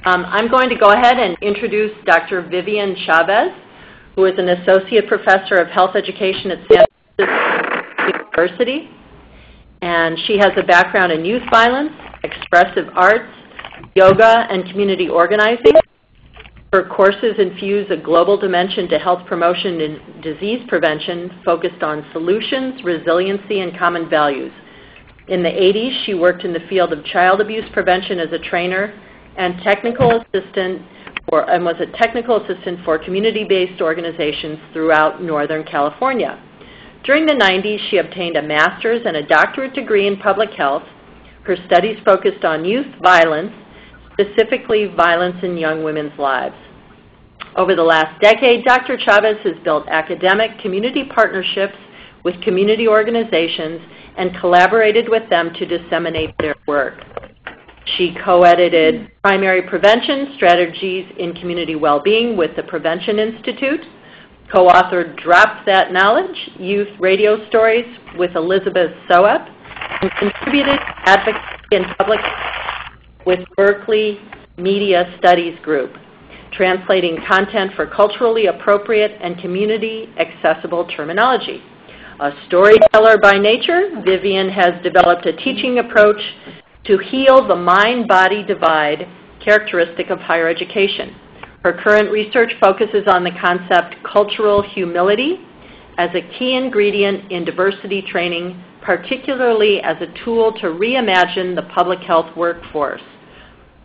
I'm going to go ahead and introduce Dr. Vivian Chavez, who is an Associate Professor of Health Education at San Francisco University. And she has a background in youth violence, expressive arts, yoga, and community organizing. Her courses infuse a global dimension to health promotion and disease prevention focused on solutions, resiliency, and common values. In the 80s, she worked in the field of child abuse prevention as a trainer and was a technical assistant for community-based organizations throughout Northern California. During the 90s, she obtained a master's and a doctorate degree in public health. Her studies focused on youth violence, specifically violence in young women's lives. Over the last decade, Dr. Chavez has built academic community partnerships with community organizations and collaborated with them to disseminate their work. She co-edited Primary Prevention Strategies in Community Wellbeing with the Prevention Institute, co-authored Drop That Knowledge, Youth Radio Stories with Elizabeth Soep, and contributed advocacy in public with Berkeley Media Studies Group, translating content for culturally appropriate and community-accessible terminology. A storyteller by nature, Vivian has developed a teaching approach to heal the mind-body divide characteristic of higher education. Her current research focuses on the concept cultural humility as a key ingredient in diversity training, particularly as a tool to reimagine the public health workforce.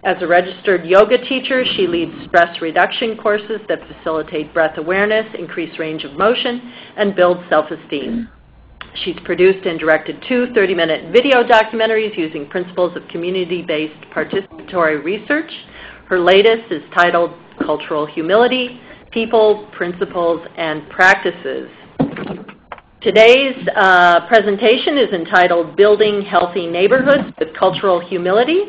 As a registered yoga teacher, she leads stress reduction courses that facilitate breath awareness, increase range of motion, and build self-esteem. She's produced and directed 2 30-minute video documentaries using principles of community-based participatory research. Her latest is titled Cultural Humility, People, Principles, and Practices. Today's presentation is entitled Building Healthy Neighborhoods with Cultural Humility.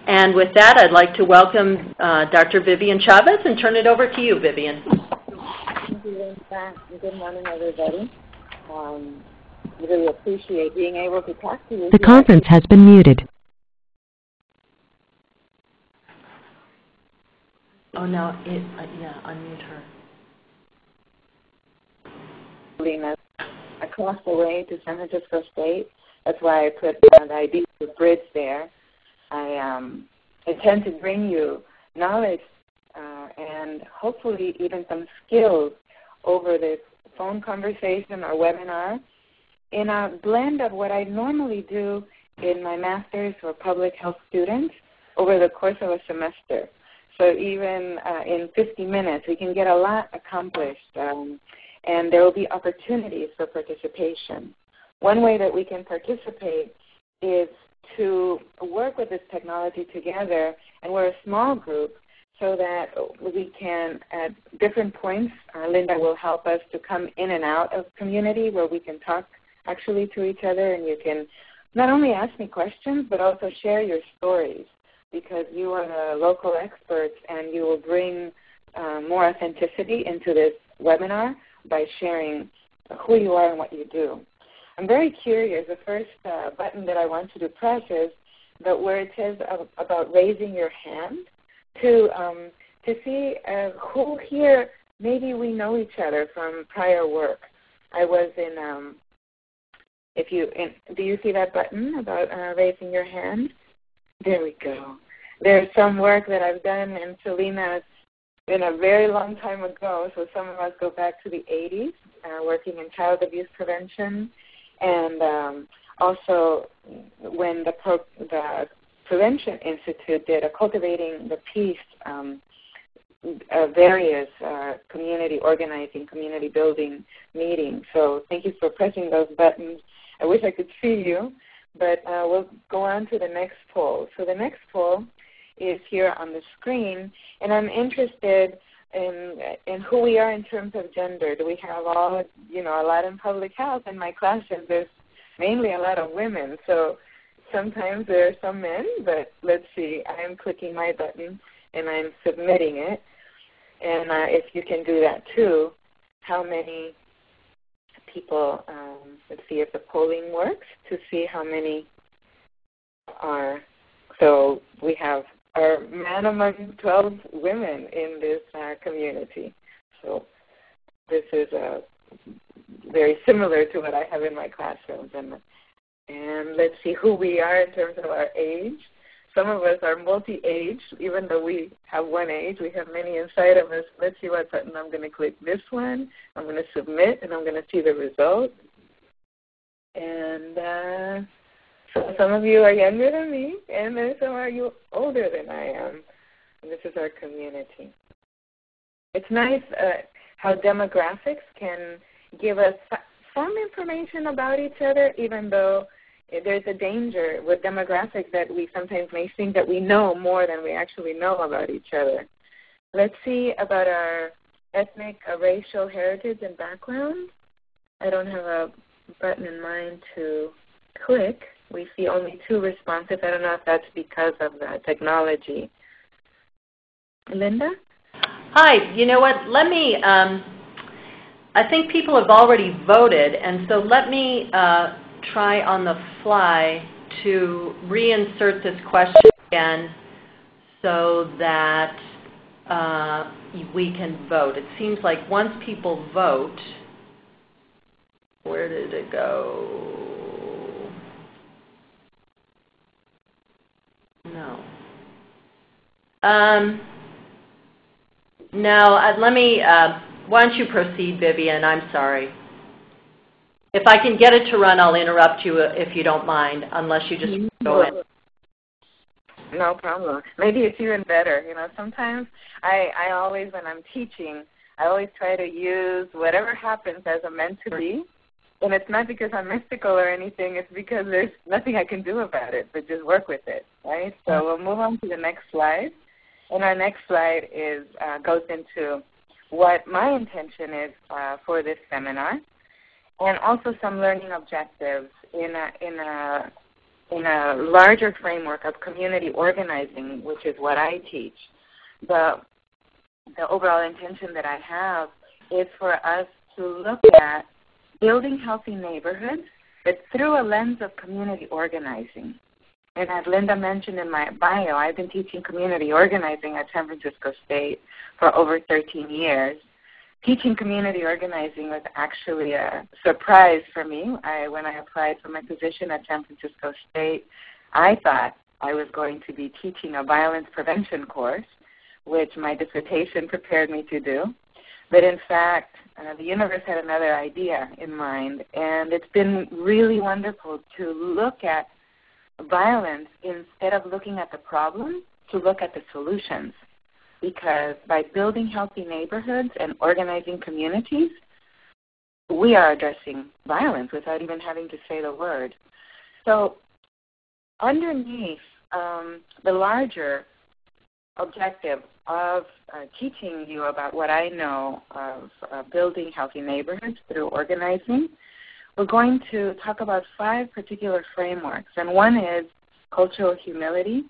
And with that, I'd like to welcome Dr. Vivian Chavez and turn it over to you, Vivian. Thank you, Linda. Good morning, everybody. I really appreciate being able to talk to you. The conference has been muted. Oh, no, yeah, unmute her. Lena, across the way to San Francisco State. That's why I put the idea of the bridge there. I intend to bring you knowledge and hopefully even some skills over this phone conversation or webinar in a blend of what I normally do in my master's or public health students over the course of a semester. So even in 50 minutes, we can get a lot accomplished, and there will be opportunities for participation. One way that we can participate is to work with this technology together, and we're a small group, so that we can, at different points, Linda will help us to come in and out of community where we can talk actually to each other, and you can not only ask me questions, but also share your stories, because you are the local experts, and you will bring more authenticity into this webinar by sharing who you are and what you do. I'm very curious. The first button that I want you to press is where it says about raising your hand to see who here, maybe we know each other from prior work. I was in, do you see that button about raising your hand? There we go. There's some work that I've done in Salinas in a very long time ago, so some of us go back to the 80s, working in child abuse prevention. And also when the Prevention Institute did a Cultivating the Peace, various community organizing, community building meetings. So thank you for pressing those buttons. I wish I could see you, but we'll go on to the next poll. So the next poll is here on the screen, and I'm interested in who we are in terms of gender. Do we have all, a lot in public health? In my classes, there's mainly a lot of women, so sometimes there are some men, but let's see. I'm clicking my button, and I'm submitting it. And if you can do that too, how many people, let's see if the polling works to see how many are. So we have are man among 12 women in this community. So this is very similar to what I have in my classrooms. And let's see who we are in terms of our age. Some of us are multi-aged, even though we have one age. We have many inside of us. Let's see what button I'm going to click. This one. I'm going to submit, and I'm going to see the result. And so some of you are younger than me, and then some of you older than I am. And this is our community. It's nice how demographics can give us some information about each other, even though there's a danger with demographics that we sometimes may think that we know more than we actually know about each other. Let's see about our ethnic, racial heritage and background. I don't have a button in mind to click. We see only 2 responses. I don't know if that's because of the technology. Linda? Hi. You know what? Let me, I think people have already voted, and so let me try on the fly to reinsert this question again so that we can vote. It seems like once people vote, where did it go? No. No, let me, why don't you proceed, Vivian? I'm sorry. If I can get it to run, I'll interrupt you if you don't mind, unless you just go in. No problem. Maybe it's even better. You know, sometimes I always, when I'm teaching, I always try to use whatever happens as a meant to be. And it's not because I'm mystical or anything. It's because there's nothing I can do about it, but just work with it, right? So we'll move on to the next slide. And our next slide is goes into what my intention is for this seminar, and also some learning objectives in a larger framework of community organizing, which is what I teach. The overall intention that I have is for us to look at building healthy neighborhoods, but through a lens of community organizing. And as Linda mentioned in my bio, I've been teaching community organizing at San Francisco State for over 13 years. Teaching community organizing was actually a surprise for me. When I applied for my position at San Francisco State, I thought I was going to be teaching a violence prevention course, which my dissertation prepared me to do. But in fact, the universe had another idea in mind, and it's been really wonderful to look at violence instead of looking at the problem, to look at the solutions. Because by building healthy neighborhoods and organizing communities, we are addressing violence without even having to say the word. So underneath the larger objective of teaching you about what I know of building healthy neighborhoods through organizing, we're going to talk about 5 particular frameworks. And one is cultural humility.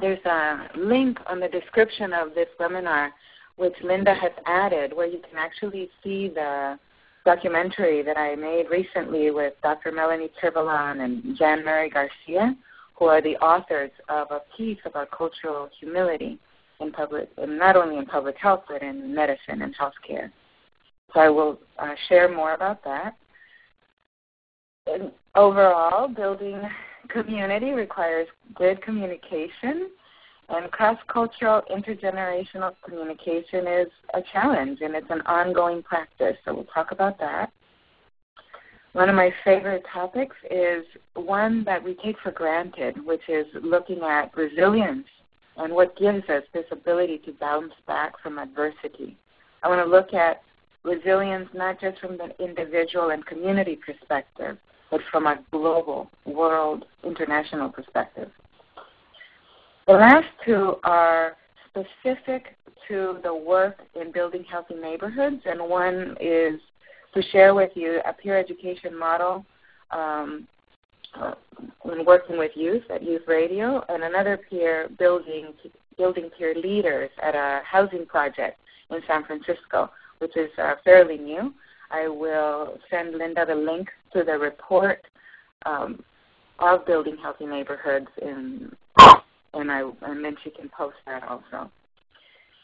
There's a link on the description of this webinar which Linda has added where you can actually see the documentary that I made recently with Dr. Melanie Trivalon and Jan Mary Garcia, who are the authors of a piece about cultural humility in public, not only in public health, but in medicine and healthcare. So I will share more about that. And overall, building community requires good communication, and cross-cultural, intergenerational communication is a challenge, and it's an ongoing practice. So we'll talk about that. One of my favorite topics is one that we take for granted, which is looking at resilience and what gives us this ability to bounce back from adversity. I want to look at resilience not just from the individual and community perspective, but from a global, world, international perspective. The last 2 are specific to the work in building healthy neighborhoods, and one is to share with you a peer education model when working with youth at Youth Radio, and another peer building peer leaders at a housing project in San Francisco, which is fairly new. I will send Linda the link to the report of building healthy neighborhoods in and then she can post that also.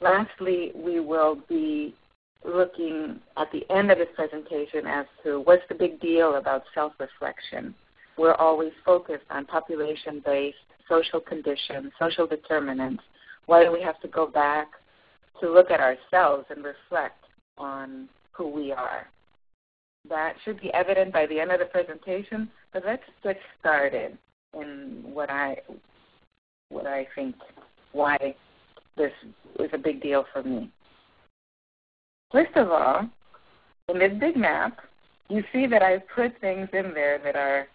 Lastly, we will be looking at the end of this presentation as to what's the big deal about self-reflection. We're always focused on population-based social conditions, social determinants. Why do we have to go back to look at ourselves and reflect on who we are? That should be evident by the end of the presentation, but let's get started in what I think why this is a big deal for me. First of all, in this big map, you see that I've put things in there that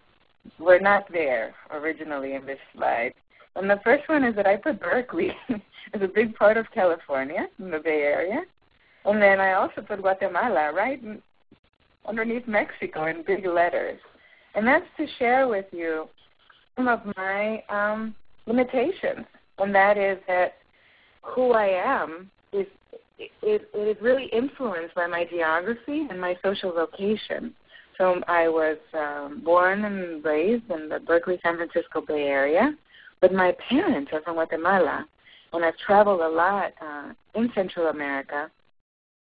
were not there originally in this slide. And the first one is that I put Berkeley as a big part of California, in the Bay Area. And then I also put Guatemala right underneath Mexico in big letters. And that's to share with you some of my limitations. And that is that who I am is really influenced by my geography and my social location. So I was born and raised in the Berkeley, San Francisco Bay Area, but my parents are from Guatemala, and I've traveled a lot in Central America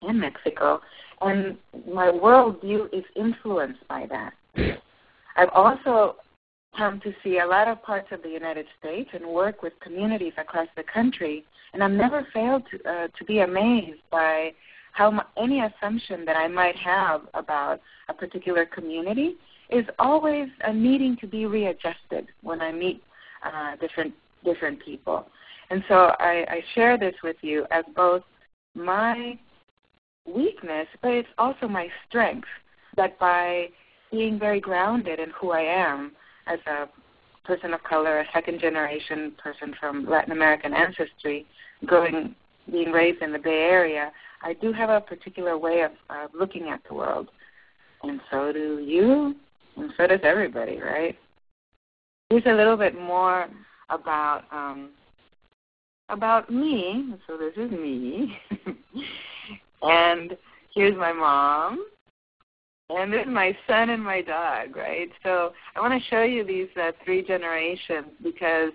and Mexico, and my worldview is influenced by that. I've also come to see a lot of parts of the United States and work with communities across the country, and I've never failed to be amazed by how any assumption that I might have about a particular community is always needing to be readjusted when I meet different people. And so I share this with you as both my weakness, but it's also my strength, that by being very grounded in who I am as a person of color, a second-generation person from Latin American ancestry, being raised in the Bay Area, I do have a particular way of looking at the world. And so do you, and so does everybody, right? Here's a little bit more about me. So this is me. And here's my mom. And this is my son and my dog, right? So I want to show you these three generations because,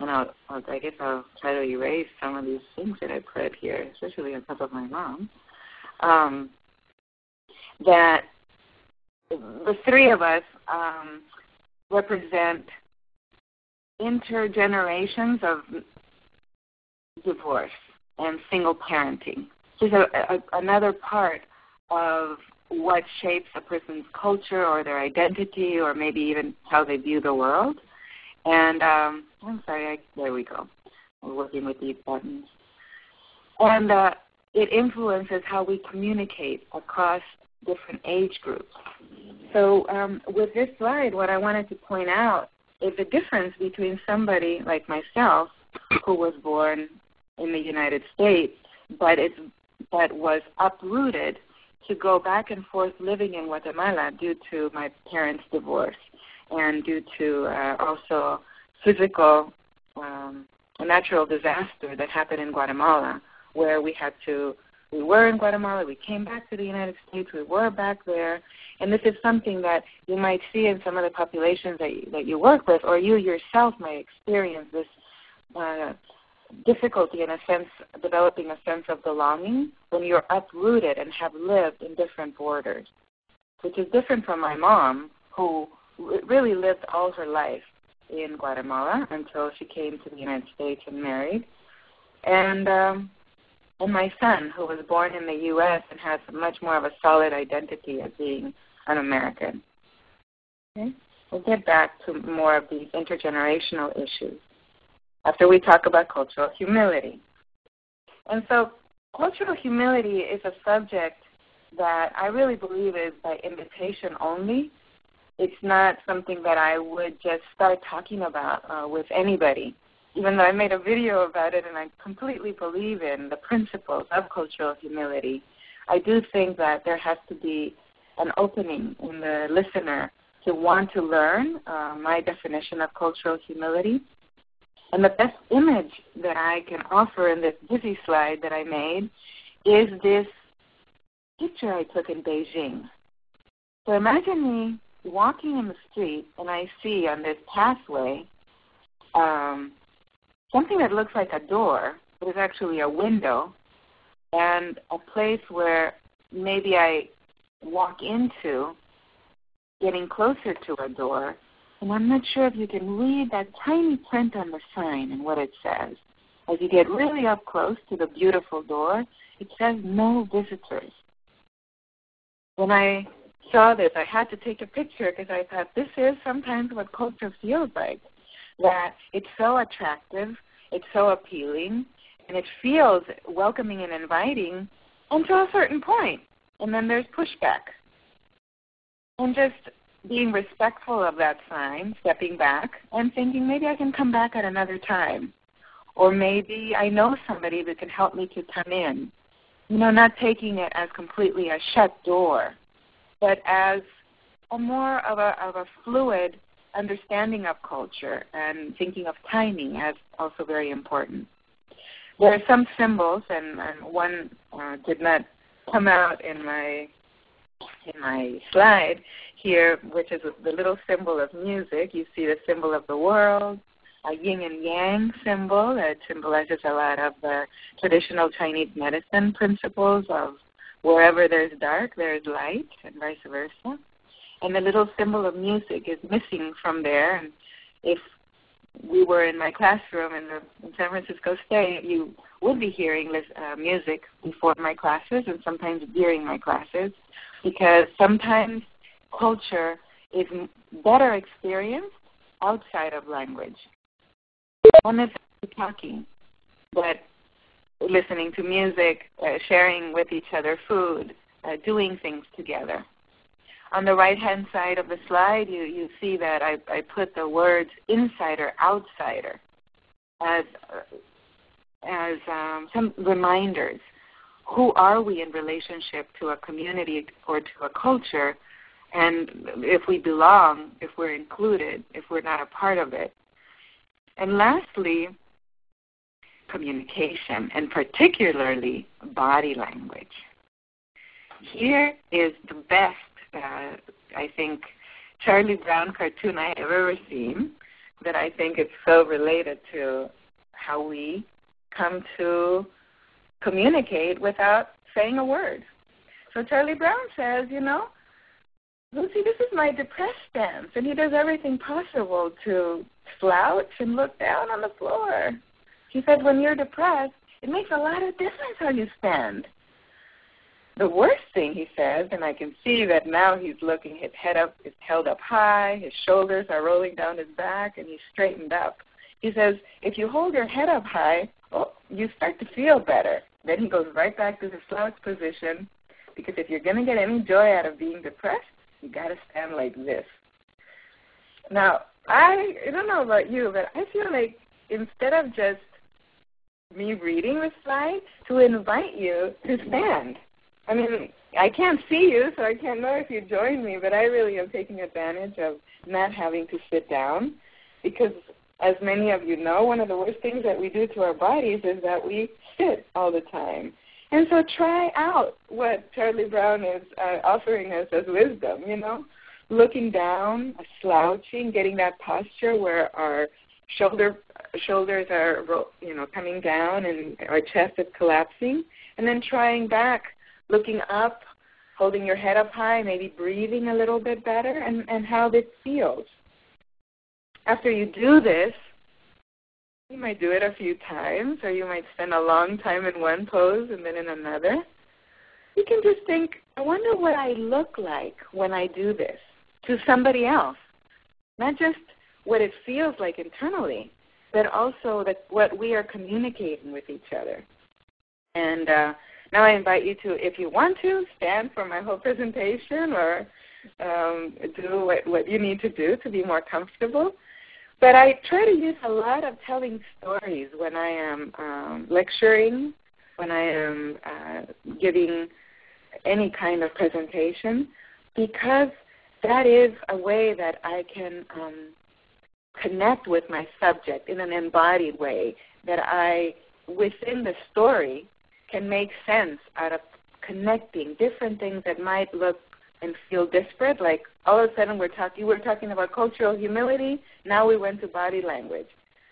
I guess I'll try to erase some of these things that I put here, especially on top of my mom, that the three of us represent intergenerations of divorce and single parenting. This is another part of what shapes a person's culture or their identity or maybe even how they view the world. And there we go. We're working with these buttons. And it influences how we communicate across different age groups. So with this slide, what I wanted to point out is the difference between somebody like myself who was born in the United States but was uprooted to go back and forth living in Guatemala due to my parents' divorce and due to also physical, a natural disaster that happened in Guatemala where we were in Guatemala, we came back to the United States, we were back there, and this is something that you might see in some of the populations that you work with, or you yourself may experience this difficulty in a sense, developing a sense of belonging when you're uprooted and have lived in different borders, which is different from my mom, who really lived all her life in Guatemala until she came to the United States and married, and my son, who was born in the U.S. and has much more of a solid identity as being an American. Okay? We'll get back to more of these intergenerational issues after we talk about cultural humility. And so cultural humility is a subject that I really believe is by invitation only. It's not something that I would just start talking about with anybody, even though I made a video about it and I completely believe in the principles of cultural humility. I do think that there has to be an opening in the listener to want to learn my definition of cultural humility. And the best image that I can offer in this busy slide that I made is this picture I took in Beijing. So imagine me walking in the street and I see on this pathway something that looks like a door, but is actually a window, and a place where maybe I walk into, getting closer to a door, and I'm not sure if you can read that tiny print on the sign and what it says. As you get really up close to the beautiful door, it says no visitors. When I saw this, I had to take a picture because I thought this is sometimes what culture feels like, that it's so attractive, it's so appealing, and it feels welcoming and inviting until a certain point, and then there's pushback. And just being respectful of that sign, stepping back, and thinking maybe I can come back at another time. Or maybe I know somebody that can help me to come in. Not taking it as completely a shut door, but as a more of a fluid understanding of culture and thinking of timing as also very important. There are some symbols, and one did not come out in my slide here, which is the little symbol of music. You see the symbol of the world, a yin and yang symbol that symbolizes a lot of the traditional Chinese medicine principles of wherever there's dark, there's light, and vice versa. And the little symbol of music is missing from there. And if we were in my classroom in San Francisco State, you would be hearing music before my classes and sometimes during my classes, because sometimes culture is better experienced outside of language. Not necessarily talking, but listening to music, sharing with each other food, doing things together. On the right-hand side of the slide, you see that I put the words insider, outsider as some reminders. Who are we in relationship to a community or to a culture, and if we belong, if we're included, if we're not a part of it. And lastly, communication, and particularly body language. Here is the best, I think, Charlie Brown cartoon I have ever seen, that I think it's so related to how we come to communicate without saying a word. So Charlie Brown says, Lucy, this is my depressed stance, and he does everything possible to slouch and look down on the floor. He said, when you're depressed, it makes a lot of difference how you stand. The worst thing, he says, and I can see that now he's looking, his head up is held up high, his shoulders are rolling down his back, and he's straightened up. He says, if you hold your head up high, you start to feel better. Then he goes right back to the slouch position, because if you're going to get any joy out of being depressed, you got to stand like this. Now, I don't know about you, but I feel like instead of just me reading the slide, to invite you to stand. I mean, I can't see you, so I can't know if you join me, but I really am taking advantage of not having to sit down, because as many of you know, one of the worst things that we do to our bodies is that we sit all the time. And so try out what Charlie Brown is offering us as wisdom, looking down, slouching, getting that posture where our shoulders are, coming down and our chest is collapsing, and then trying back, looking up, holding your head up high, maybe breathing a little bit better, and how this feels. After you do this, you might do it a few times, or you might spend a long time in one pose and then in another. You can just think, I wonder what I look like when I do this to somebody else. Not just what it feels like internally, but also what we are communicating with each other. And now I invite you to, if you want to, stand for my whole presentation or do what you need to do to be more comfortable. But I try to use a lot of telling stories when I am lecturing, when I am giving any kind of presentation, because that is a way that I can connect with my subject in an embodied way, that I, within the story, can make sense out of connecting different things that might look and feel disparate, like all of a sudden we were talking about cultural humility, now we went to body language.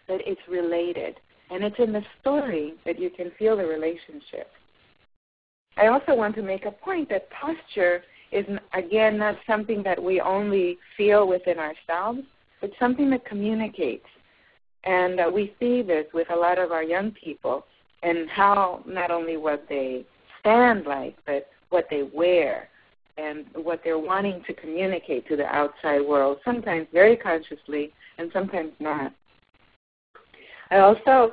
But it's related. And it's in the story that you can feel the relationship. I also want to make a point that posture is, again, not something that we only feel within ourselves, but something that communicates. And we see this with a lot of our young people and how not only what they stand like, but what they wear and what they're wanting to communicate to the outside world, sometimes very consciously and sometimes not. I also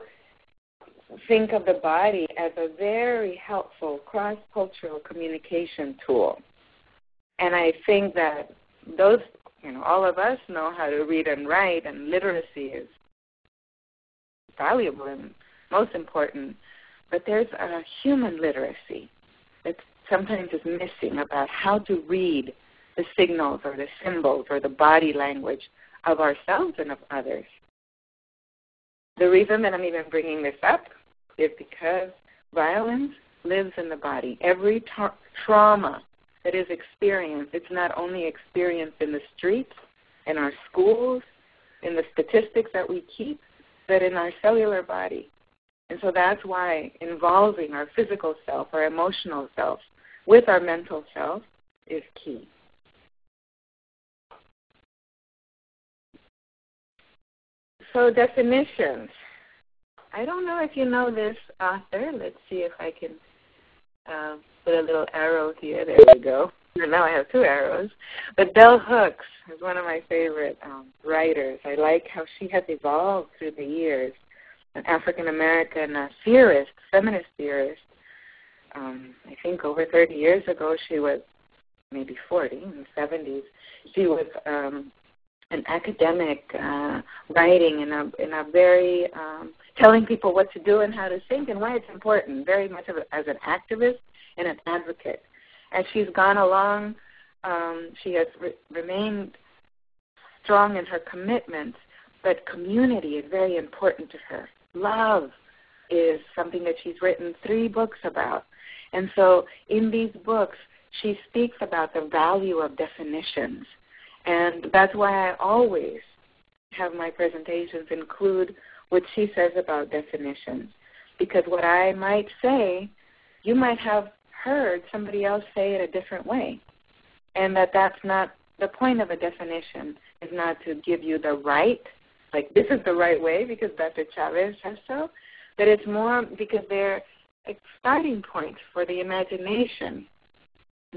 think of the body as a very helpful cross-cultural communication tool. And I think that those, all of us know how to read and write, and literacy is valuable and most important. But there's a human literacy that sometimes is missing about how to read the signals or the symbols or the body language of ourselves and of others. The reason that I'm even bringing this up is because violence lives in the body. Every trauma that is experienced, it's not only experienced in the streets, in our schools, in the statistics that we keep, but in our cellular body. And so that's why involving our physical self, our emotional self, with our mental self is key. So definitions. I don't know if you know this author. Let's see if I can put a little arrow here. There we go. And now I have two arrows. But Bell Hooks is one of my favorite writers. I like how she has evolved through the years. An African-American theorist, feminist theorist. I think over 30 years ago she was, maybe 40, in the 70s. She was an academic writing in a very telling people what to do and how to think and why it's important, very much as an activist and an advocate. As she's gone along, she has remained strong in her commitment, but community is very important to her. Love is something that she's written 3 books about. And so in these books, she speaks about the value of definitions. And that's why I always have my presentations include what she says about definitions. Because what I might say, you might have heard somebody else say it a different way. And that's not the point of a definition, is not to give you the right, like this is the right way because Dr. Chavez says so, but it's more because they're starting points for the imagination.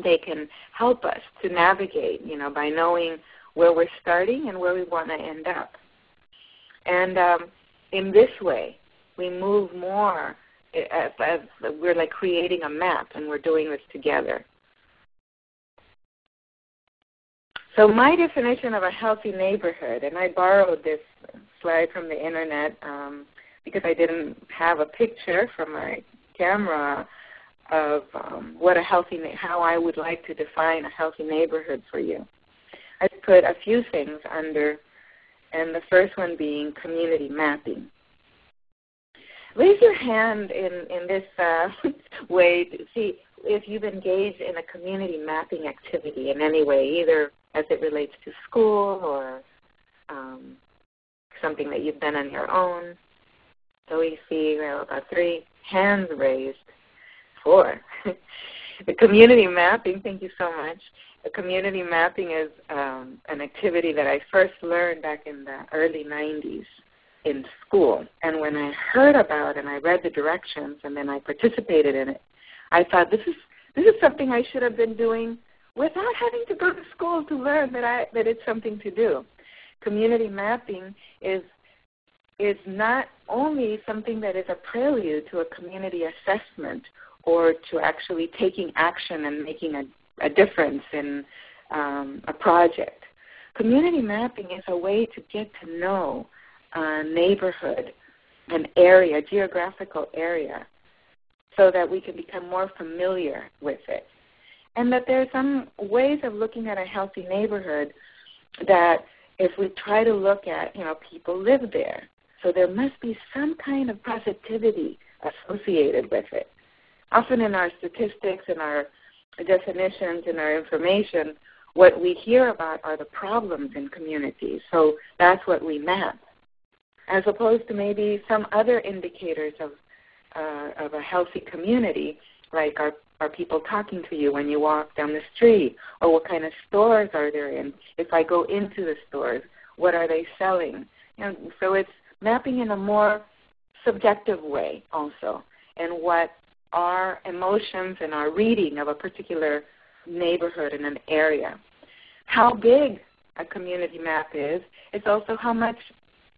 They can help us to navigate, by knowing where we're starting and where we want to end up. And in this way, we move more as we're like creating a map and we're doing this together. So my definition of a healthy neighborhood, and I borrowed this slide from the internet because I didn't have a picture from my camera of how I would like to define a healthy neighborhood for you. I put a few things under, and the first one being community mapping. Raise your hand in this way to see if you've engaged in a community mapping activity in any way, either as it relates to school or something that you've done on your own. So we see about 3 hands raised. 4. The community mapping, thank you so much. The community mapping is an activity that I first learned back in the early 90s in school. And when I heard about it and I read the directions and then I participated in it, I thought this is something I should have been doing without having to go to school to learn that it's something to do. Community mapping is not only something that is a prelude to a community assessment or to actually taking action and making a difference in a project. Community mapping is a way to get to know a neighborhood, an area, geographical area, so that we can become more familiar with it. And that there are some ways of looking at a healthy neighborhood that if we try to look at, people live there. So there must be some kind of positivity associated with it. Often in our statistics and our definitions and our information, what we hear about are the problems in communities. So that's what we map. as opposed to maybe some other indicators of a healthy community, like are people talking to you when you walk down the street, or what kind of stores are there in? If I go into the stores, what are they selling? So it's mapping in a more subjective way also, and what our emotions and our reading of a particular neighborhood in an area. How big a community map is, it's also how much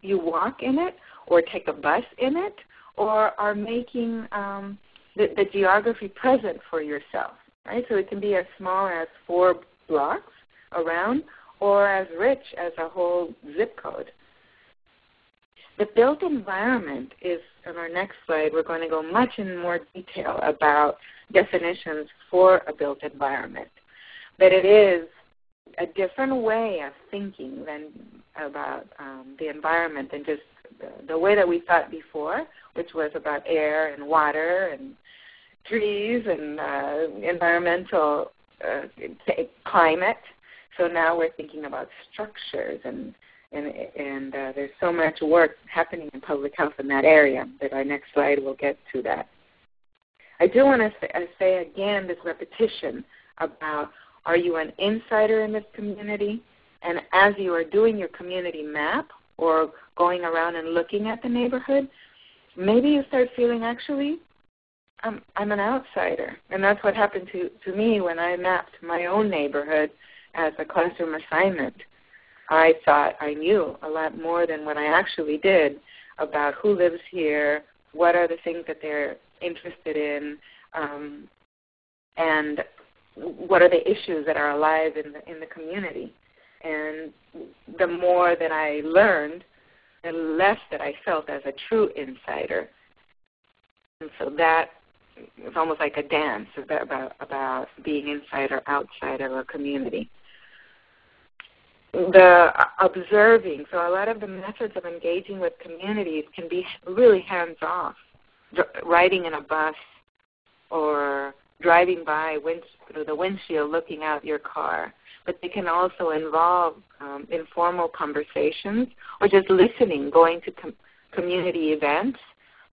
you walk in it or take a bus in it or are making the geography present for yourself, right? So it can be as small as 4 blocks around or as rich as a whole zip code. The built environment is, on our next slide, we're going to go much in more detail about definitions for a built environment. But it is a different way of thinking than about the environment than just the way that we thought before, which was about air and water and trees and environmental climate. So now we're thinking about structures, and there's so much work happening in public health in that area that our next slide will get to that. I do want to say again this repetition about, are you an insider in this community? And as you are doing your community map or going around and looking at the neighborhood, maybe you start feeling, actually, I'm an outsider. And that's what happened to me when I mapped my own neighborhood as a classroom assignment. I thought I knew a lot more than what I actually did about who lives here, what are the things that they're interested in, and what are the issues that are alive in the community. And the more that I learned, the less that I felt as a true insider. And so that is almost like a dance about being inside or outside of a community. The observing, so a lot of the methods of engaging with communities can be really hands-off, riding in a bus or driving by through the windshield looking out your car. But they can also involve informal conversations or just listening, going to community events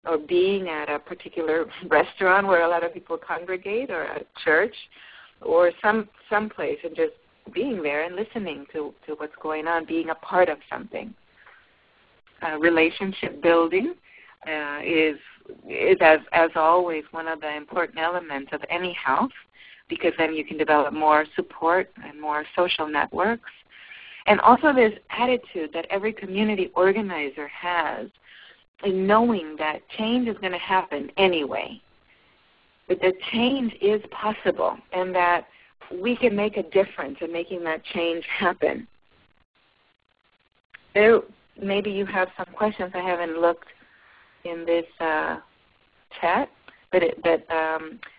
or being at a particular restaurant where a lot of people congregate, or at church or some place, and just being there and listening to what's going on, being a part of something. Relationship building is as always one of the important elements of any house, because then you can develop more support and more social networks. And also this attitude that every community organizer has in knowing that change is going to happen anyway, but that change is possible and that we can make a difference in making that change happen. There, maybe you have some questions. I haven't looked in this chat, but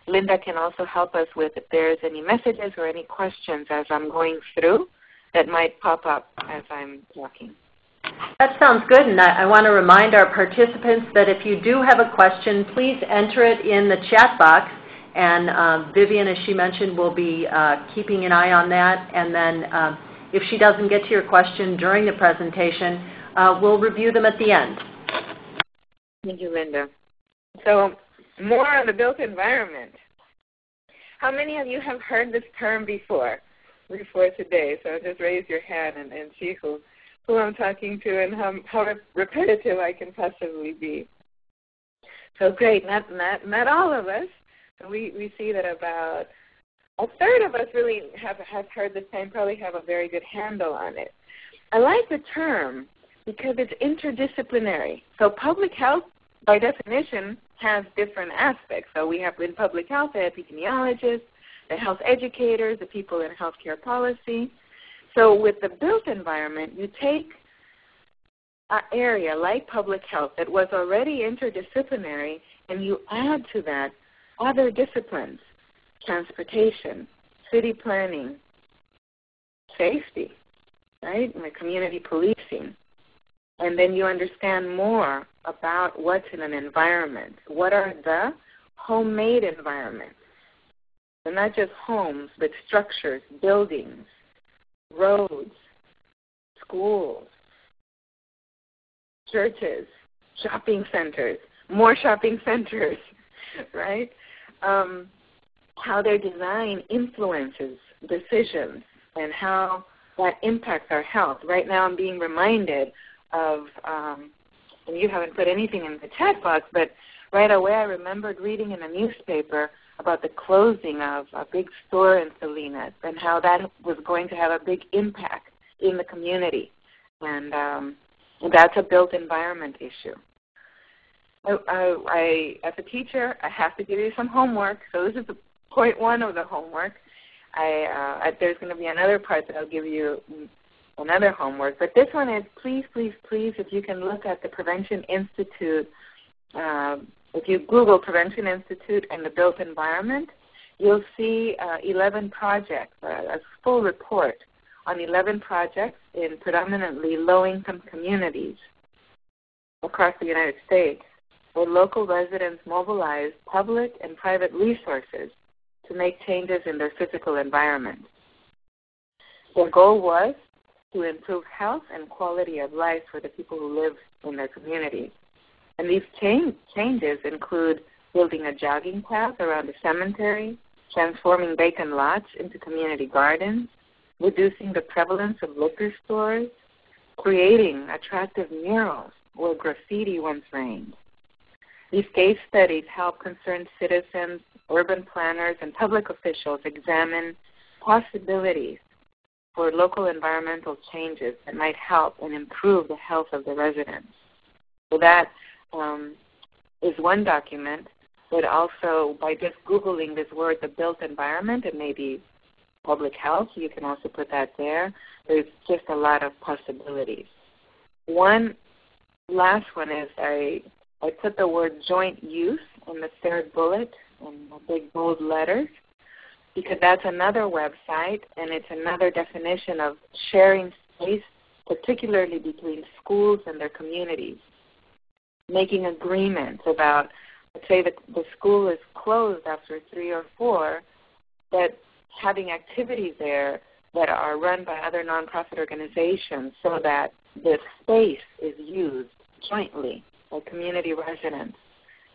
Linda can also help us with if there's any messages or any questions as I'm going through that might pop up as I'm talking. That sounds good, and I want to remind our participants that if you do have a question, please enter it in the chat box, and Vivian, as she mentioned, will be keeping an eye on that, and then if she doesn't get to your question during the presentation, we'll review them at the end. Thank you, Linda. So more on the built environment. How many of you have heard this term before today? So just raise your hand and see who I'm talking to and how repetitive I can possibly be. So great, not all of us. So we see that about a third of us really have heard this term, probably have a very good handle on it. I like the term because it's interdisciplinary. So public health, by definition, has different aspects. So we have in public health the epidemiologists, the health educators, the people in healthcare policy. So with the built environment, you take an area like public health that was already interdisciplinary and you add to that other disciplines, transportation, city planning, safety, right, and the community policing. And then you understand more about what's in an environment. What are the homemade environments? So not just homes, but structures, buildings, roads, schools, churches, shopping centers, more shopping centers, right? How their design influences decisions and how that impacts our health. Right now I'm being reminded of, and you haven't put anything in the chat box, but right away I remembered reading in a newspaper about the closing of a big store in Salinas and how that was going to have a big impact in the community. And that's a built environment issue. I, as a teacher, I have to give you some homework. So this is point one of the homework. There's going to be another part that I'll give you another homework. But this one is, please, please, please, if you can look at the Prevention Institute, if you Google Prevention Institute and the built environment, you'll see 11 projects, a full report on 11 projects in predominantly low-income communities across the United States, where local residents mobilized public and private resources to make changes in their physical environment. Their goal was to improve health and quality of life for the people who live in their communities. And these changes include building a jogging path around a cemetery, transforming vacant lots into community gardens, reducing the prevalence of liquor stores, creating attractive murals where graffiti once reigned. These case studies help concerned citizens, urban planners, and public officials examine possibilities for local environmental changes that might help and improve the health of the residents. So that is one document, but also by just Googling this word, the built environment, and maybe public health, you can also put that there. There's just a lot of possibilities. One last one is I put the word joint use in the third bullet in big bold letters, because that's another website, and it's another definition of sharing space, particularly between schools and their communities. Making agreements about, let's say the school is closed after 3 or 4, but having activities there that are run by other nonprofit organizations so that the space is used jointly by community residents.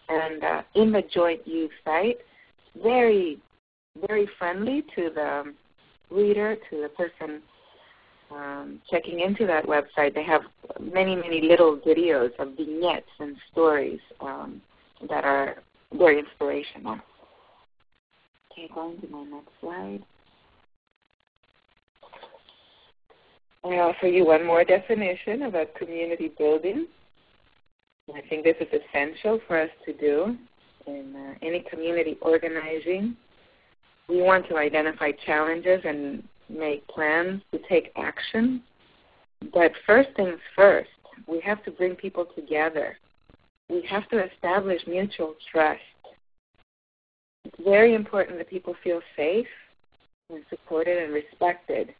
And in the joint use site, very, very friendly to the reader, to the person checking into that website. They have many, many little videos of vignettes and stories that are very inspirational. Okay, going to my next slide. I offer you one more definition about community building. I think this is essential for us to do in any community organizing. We want to identify challenges and make plans to take action. But first things first, we have to bring people together. We have to establish mutual trust. It's very important that people feel safe and supported and respected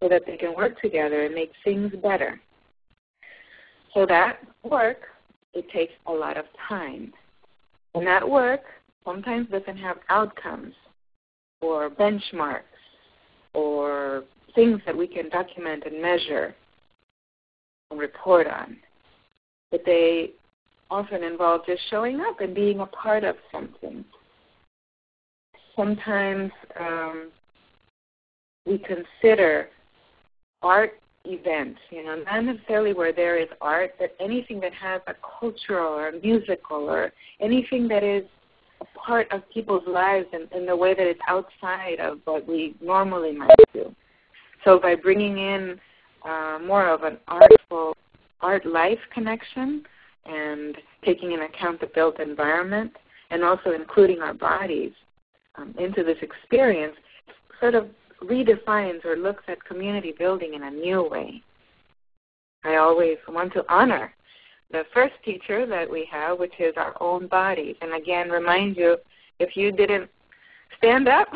so that they can work together and make things better. So that work, it takes a lot of time. And that work sometimes doesn't have outcomes or benchmarks or things that we can document and measure and report on. But they often involve just showing up and being a part of something. Sometimes we consider art events, not necessarily where there is art, but anything that has a cultural or musical or anything that is a part of people's lives in the way that it's outside of what we normally might do. So by bringing in more of an artful art-life connection and taking into account the built environment and also including our bodies into this experience, sort of redefines or looks at community building in a new way. I always want to honor the first teacher that we have, which is our own bodies. And again, remind you, if you didn't stand up,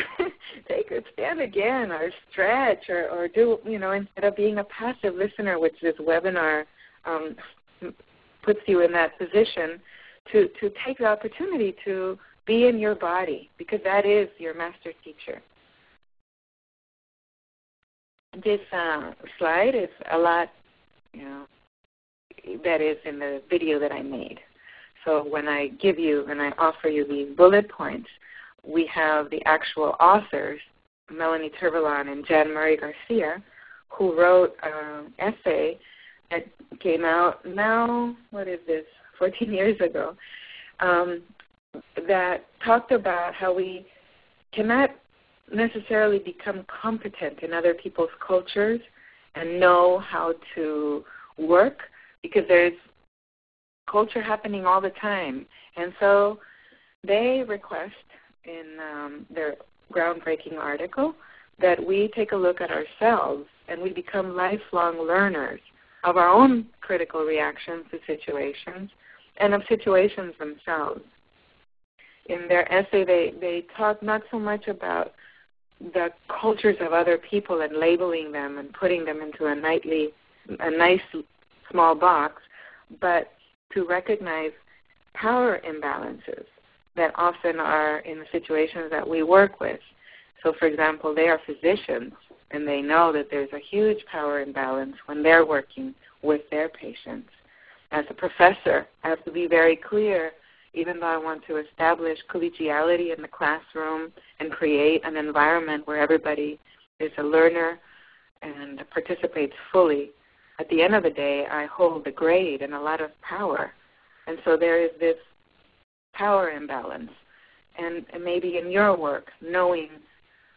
stand again or stretch or do, instead of being a passive listener, which this webinar puts you in that position, to take the opportunity to be in your body, because that is your master teacher. This slide is a lot, that is in the video that I made. So when I give you and I offer you these bullet points, we have the actual authors, Melanie Turvalon and Jan Marie Garcia, who wrote an essay that came out now, 14 years ago, that talked about how we cannot necessarily become competent in other people's cultures and know how to work, because there's culture happening all the time. And so they request in their groundbreaking article that we take a look at ourselves and we become lifelong learners of our own critical reactions to situations and of situations themselves. In their essay, they talk not so much about the cultures of other people and labeling them and putting them into a nice small box, but to recognize power imbalances that often are in the situations that we work with. So, for example, they are physicians, and they know that there's a huge power imbalance when they're working with their patients. As a professor, I have to be very clear, even though I want to establish collegiality in the classroom and create an environment where everybody is a learner and participates fully. At the end of the day, I hold the grade and a lot of power. And so there is this power imbalance. And maybe in your work, knowing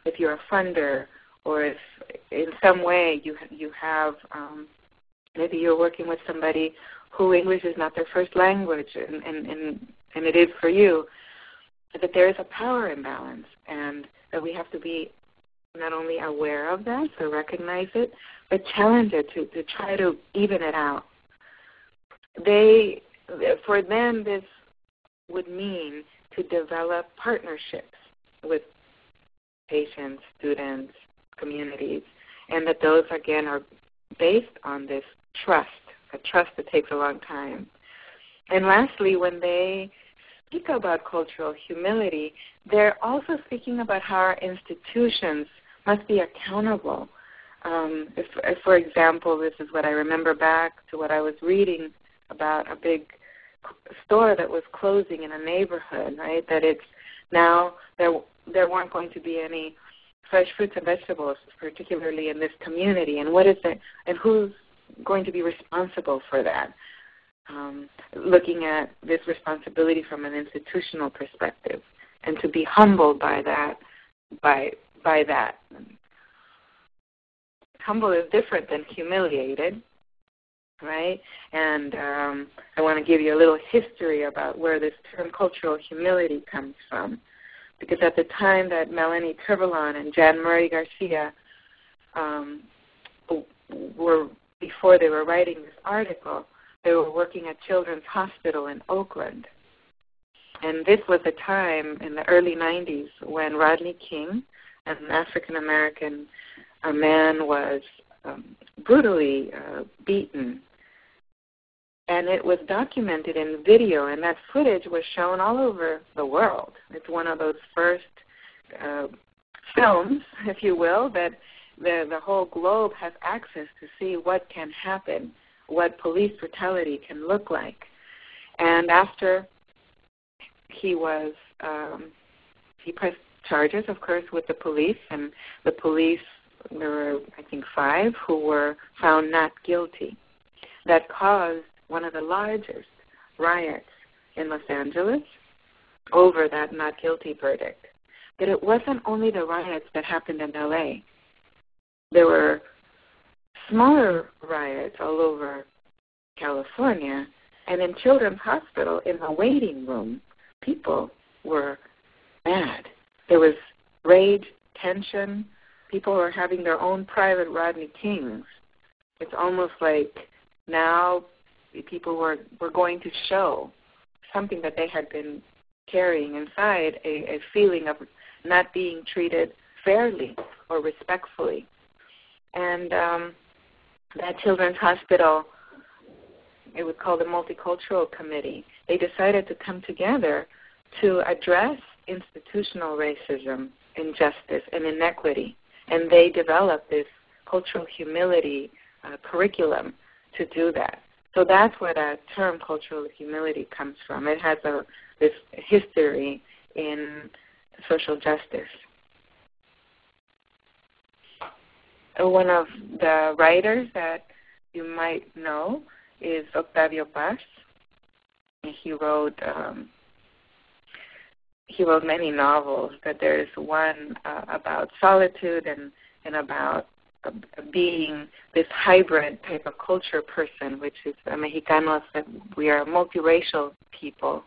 if you're a funder or if in some way you have, maybe you're working with somebody who English is not their first language, and it is for you, that there is a power imbalance and that we have to be not only aware of that, so recognize it, but challenge it to try to even it out. For them, this would mean to develop partnerships with patients, students, communities, and that those, again, are based on this trust, a trust that takes a long time. And lastly, when they speak about cultural humility, they're also speaking about how our institutions must be accountable. If, for example, this is what I remember back to what I was reading about a big store that was closing in a neighborhood, right? That it's now there weren't going to be any fresh fruits and vegetables, particularly in this community. And what is it? And who's going to be responsible for that? Looking at this responsibility from an institutional perspective, and to be humbled by that, by that. Humble is different than humiliated, right? And I want to give you a little history about where this term cultural humility comes from. Because at the time that Melanie Turvalon and Jan Marie Garcia before they were writing this article, they were working at Children's Hospital in Oakland. And this was a time in the early 90s when Rodney King, an African-American man, was brutally beaten. And it was documented in video, and that footage was shown all over the world. It's one of those first films, if you will, that the whole globe has access to see what can happen, what police brutality can look like. And after he pressed charges, of course, with the police, and the police, there were, I think, 5 who were found not guilty. That caused one of the largest riots in Los Angeles over that not guilty verdict. But it wasn't only the riots that happened in L.A. There were smaller riots all over California, and in Children's Hospital, in the waiting room, people were mad. There was rage, tension. People were having their own private Rodney Kings. It's almost like now people were going to show something that they had been carrying inside, a feeling of not being treated fairly or respectfully. And that Children's Hospital, it was called the Multicultural Committee, they decided to come together to address institutional racism, injustice, and inequity. And they developed this cultural humility curriculum to do that. So that's where that term cultural humility comes from. It has this history in social justice. One of the writers that you might know is Octavio Paz. He wrote many novels, but there's one about solitude and about being this hybrid type of culture person, which is Mexicanos, that we are a multiracial people,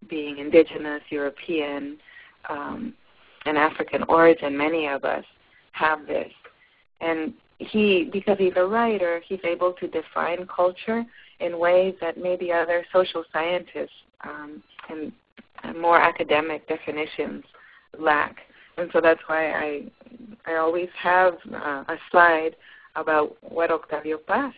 being indigenous, European, and African origin. Many of us have this. And because he's a writer, he's able to define culture in ways that maybe other social scientists and more academic definitions lack. And so that's why I always have a slide about what Octavio Paz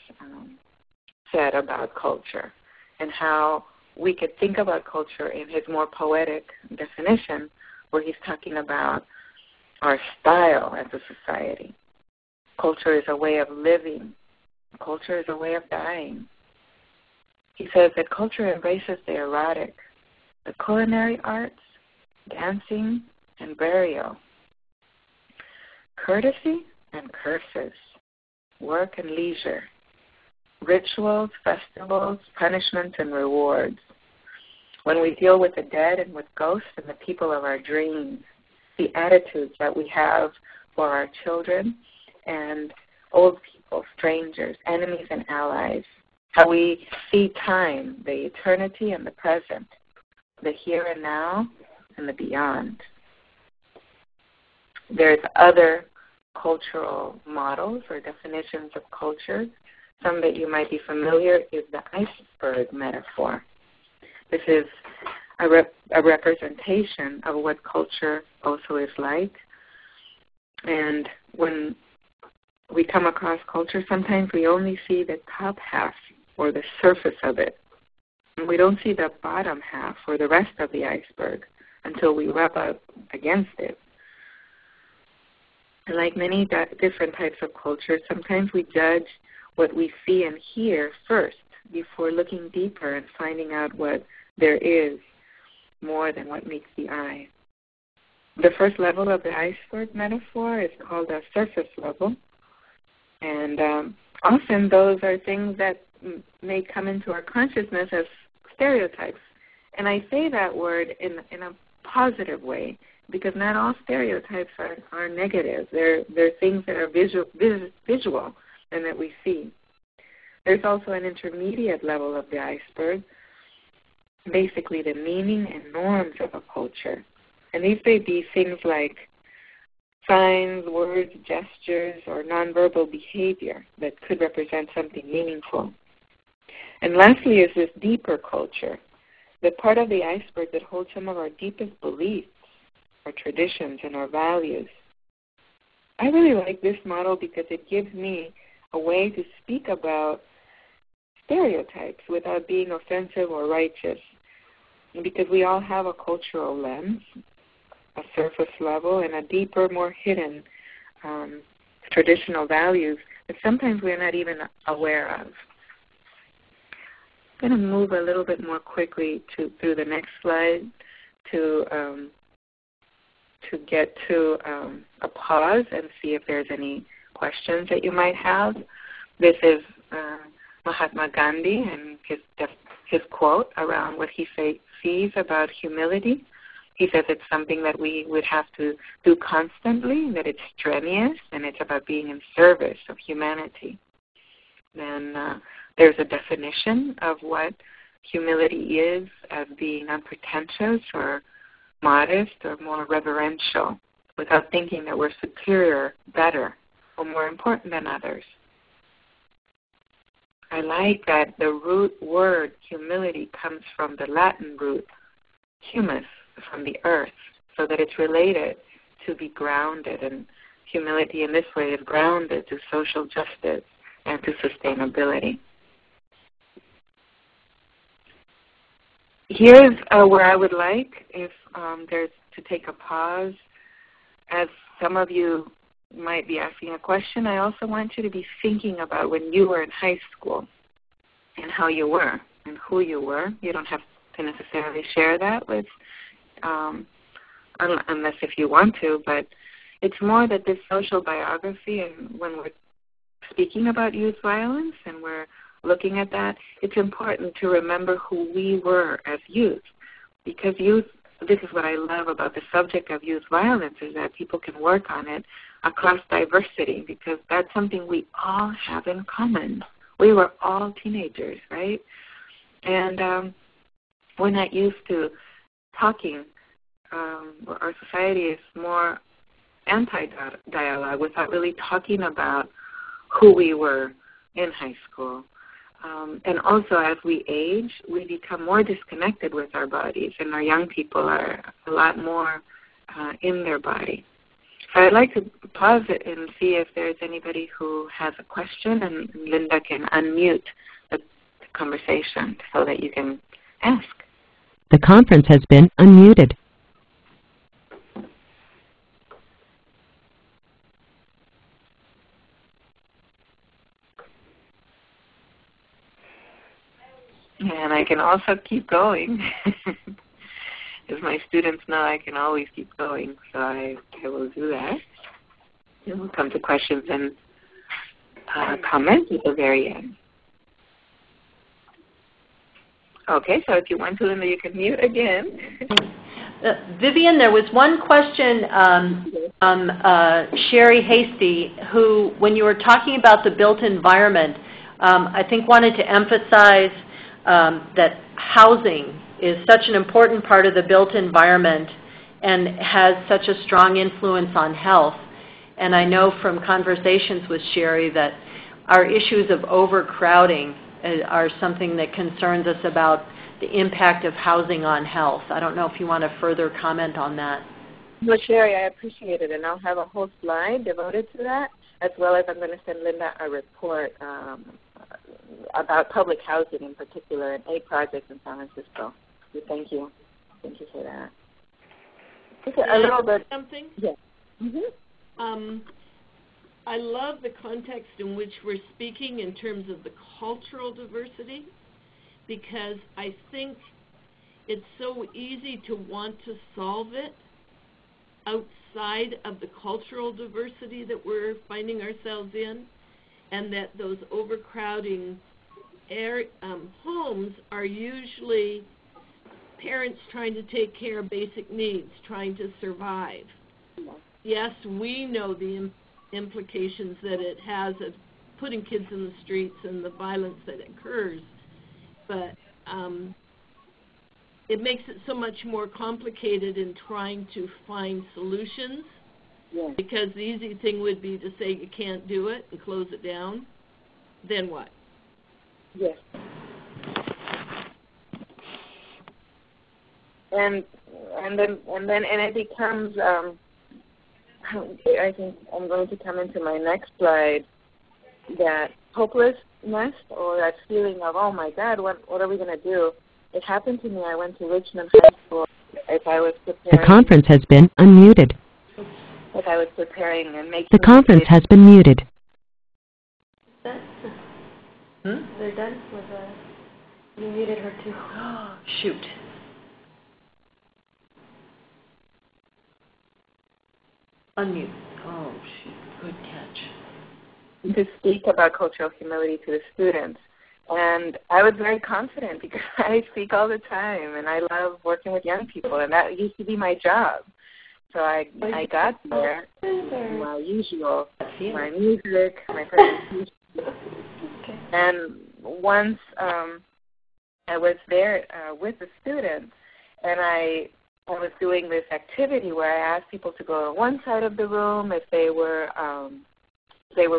said about culture and how we could think about culture in his more poetic definition, where he's talking about our style as a society. Culture is a way of living. Culture is a way of dying. He says that culture embraces the erotic, the culinary arts, dancing, and burial, courtesy and curses, work and leisure, rituals, festivals, punishments, and rewards. When we deal with the dead and with ghosts and the people of our dreams, the attitudes that we have for our children and old people, strangers, enemies and allies, how we see time, the eternity and the present, the here and now and the beyond. There's other cultural models or definitions of culture. Some that you might be familiar is the iceberg metaphor. This is a representation of what culture also is like. And when we come across culture, sometimes we only see the top half or the surface of it. And we don't see the bottom half or the rest of the iceberg until we rub up against it. And like many different types of culture, sometimes we judge what we see and hear first before looking deeper and finding out what there is more than what meets the eye. The first level of the iceberg metaphor is called a surface level. And often those are things that may come into our consciousness as stereotypes. And I say that word in a positive way, because not all stereotypes are negative. They're things that are visual and that we see. There's also an intermediate level of the iceberg, basically the meaning and norms of a culture. And these may be things like signs, words, gestures, or nonverbal behavior that could represent something meaningful. And lastly is this deeper culture, the part of the iceberg that holds some of our deepest beliefs, our traditions, and our values. I really like this model because it gives me a way to speak about stereotypes without being offensive or righteous. And because we all have a cultural lens, a surface level, and a deeper, more hidden traditional values that sometimes we're not even aware of. I'm going to move a little bit more quickly through the next slide to get to a pause and see if there's any questions that you might have. This is Mahatma Gandhi and his quote around what he sees about humility. He says it's something that we would have to do constantly, that it's strenuous, and it's about being in service of humanity. Then there's a definition of what humility is as being unpretentious or modest or more reverential, without thinking that we're superior, better, or more important than others. I like that the root word humility comes from the Latin root humus, from the earth, so that it's related to be grounded. And humility in this way is grounded to social justice and to sustainability. Here's where I would like, if there's to take a pause. As some of you might be asking a question, I also want you to be thinking about when you were in high school. and how you were and who you were. You don't have to necessarily share that with, unless if you want to, but it's more that this social biography, and when we're speaking about youth violence and we're looking at that, it's important to remember who we were as youth, because youth, this is what I love about the subject of youth violence, is that people can work on it across diversity, because that's something we all have in common. We were all teenagers, right? And we're not used to talking. Our society is more anti-dialogue without really talking about who we were in high school. And also, as we age, we become more disconnected with our bodies, and our young people are a lot more in their body. So I'd like to pause it and see if there's anybody who has a question, and Linda can unmute the conversation so that you can ask. The conference has been unmuted. And I can also keep going. As my students know, I can always keep going, so I will do that. And we'll come to questions and comments at the very end. Okay, so if you want to, Linda, you can mute again. Vivian, there was one question from Sherry Hasty, who, when you were talking about the built environment, I think wanted to emphasize that housing is such an important part of the built environment and has such a strong influence on health. And I know from conversations with Sherry that our issues of overcrowding are something that concerns us about the impact of housing on health. I don't know if you want to further comment on that. Well, Sherry, I appreciate it, and I'll have a whole slide devoted to that, as well as I'm going to send Linda a report about public housing in particular and 8 projects in San Francisco. So thank you. Thank you for that. Can I add something? Yes. Mm-hmm. I love the context in which we're speaking in terms of the cultural diversity, because I think it's so easy to want to solve it outside of the cultural diversity that we're finding ourselves in, and that those overcrowding homes are usually parents trying to take care of basic needs, trying to survive. Yes, we know the implications that it has of putting kids in the streets and the violence that occurs, but it makes it so much more complicated in trying to find solutions. Yes. Because the easy thing would be to say you can't do it and close it down. Then what? Yes. And it becomes. I think I'm going to come into my next slide. That hopelessness, or that feeling of, oh my God, what are we going to do? It happened to me. I went to Richmond High School as I was preparing. The conference has been unmuted. As I was preparing and making. The conference has been muted. They're done with you muted her too. Shoot. Unmute. Oh, shoot. Good catch. To speak about cultural humility to the students. And I was very confident because I speak all the time, and I love working with young people, and that used to be my job. So I got there, my usual, my music, my presentation. Okay. And once I was there with the students, and I was doing this activity where I asked people to go to one side of the room if they were